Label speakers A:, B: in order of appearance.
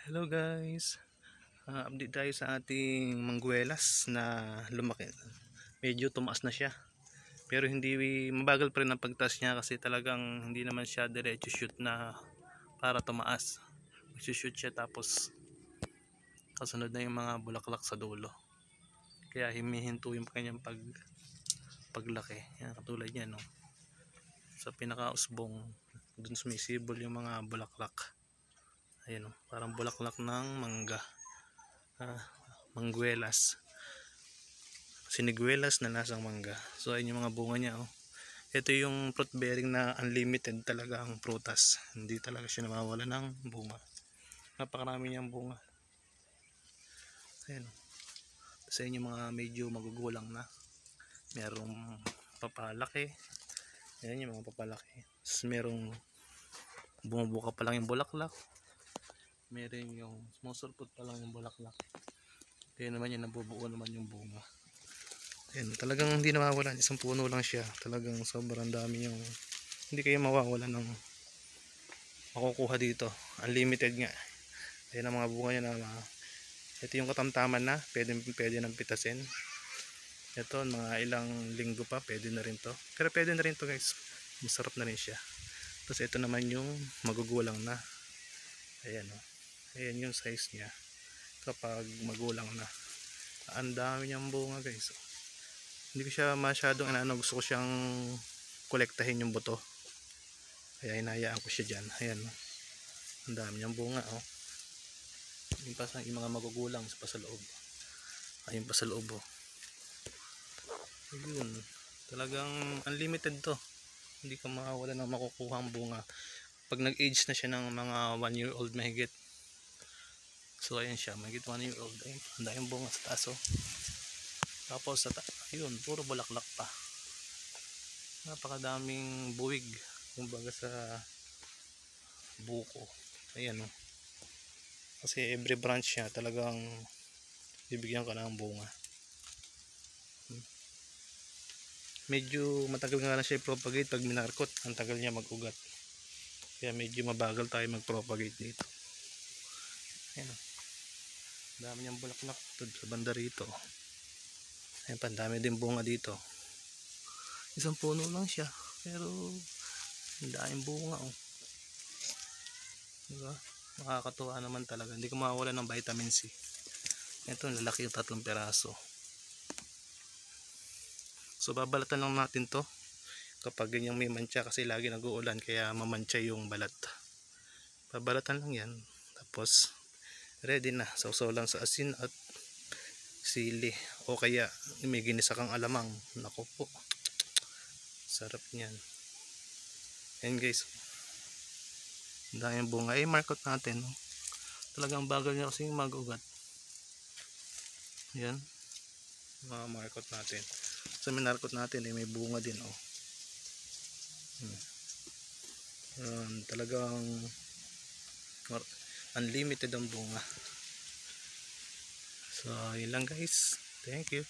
A: Hello guys, update tayo sa ating mangguelas na lumaki. Medyo tumaas na siya, pero hindi mabagal pa rin ang pagtaas niya kasi talagang hindi naman siya diretso shoot na para tumaas. Shoot siya tapos kasunod na yung mga bulaklak sa dulo, kaya himihinto yung kanyang paglaki. Yan, katulad yan, no? Sa pinakausbong dun sumisibol yung mga bulaklak. Ayan, no? Parang bulaklak ng mangga, mangguelas, siniguelas na lasang mangga. So ayun yung mga bunga niya, oh. Ito yung fruit bearing na unlimited talaga ang prutas, hindi talaga siya nawawala ng bunga. Napakarami niyang bunga. Ayan, oh. Sa inyo mga medyo magugulang na, merong papalaki. Ayan yung mga papalaki. Tapos merong bumubuka pa lang yung bulaklak, meron yung sumusulpot pa lang yung bulaklak. Kaya naman yan, nabubuo naman yung bunga. Ayan, talagang hindi nawawala, isang puno lang siya. Talagang sobrang dami yung hindi kayo mawawala ng makukuha dito. Unlimited nga. Ayan ang mga bunga niya na ito yung katamtaman na pwede nang pitasin. Ito mga ilang linggo pa pwede na rin to, pero pwede na rin to guys, masarap na rin siya. Tapos ito naman yung magugulang na. Ayan, oh. Ayan yung size niya kapag magulang na. Ang dami niyang bunga guys. Hindi ko siya masyadong gusto ko siyang kolektahin yung buto, kaya hinahayaan ko siya dyan. Ayan, oh. Ang dami niyang bunga, oh. Yung mga magugulang pa sa loob. Ayun pa sa loob, oh. Ayun, talagang unlimited to, hindi ka makawala ng makukuha ang bunga pag nag-age na siya ng mga 1 year old mahigit. So ayan siya, mahigit 1 year old. Ayun, ang daming bunga sa taas, oh. Tapos ayun, puro bulaklak pa, napakadaming buwig kumbaga sa buko. Ayan, oh. Kasi every branch niya talagang bibigyan ka ng bunga. Medyo matagal nga lang siya i-propagate pag minarkot, ang tagal niya mag-ugat, kaya medyo mabagal tayo mag-propagate dito. Ayan, dami niyang bulaklak sa banda rito. Ayan pa, dami din bunga dito. Isang puno lang siya pero ang daming bunga, oh. Diba? Makakatuwa naman talaga, hindi ko mawawala ng vitamin C. Ito lalaki yung 3 peraso. So babalatan lang natin to kapag ganyang may mancha, kasi lagi nag-uulan kaya mamantya yung balat. Babalatan lang yan, tapos ready na. Sausaw lang sa asin at sili, o kaya may ginisa kang alamang. Naku po, sarap niyan. Ayan guys, dahil bunga ay markot natin, no? Talagang bagal niya kasi mag-ugat. Ayan, markot natin. Sa minarkot natin may bunga din, oh. Talagang unlimited ang bunga. So yun lang guys, thank you.